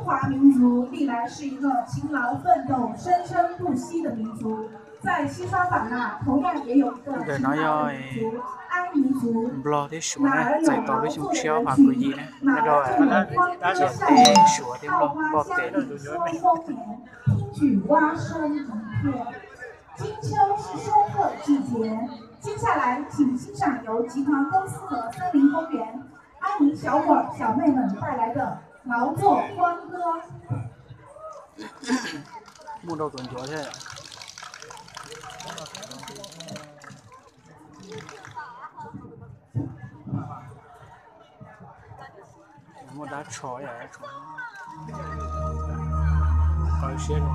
华民族历来是一个勤劳奋斗、生生不息的民族。在西双版纳，同样也有一个勤劳的民族——安彝族。哪儿有劳作的人群，哪儿就有欢歌笑语、稻花香里说丰年，听取蛙声一片。金秋是收获季节，接下来请欣赏由集团公司和森林公园安彝小伙儿、小妹们带来的劳作欢歌。木头滚脚去。我打吵呀，吵。搞些什么？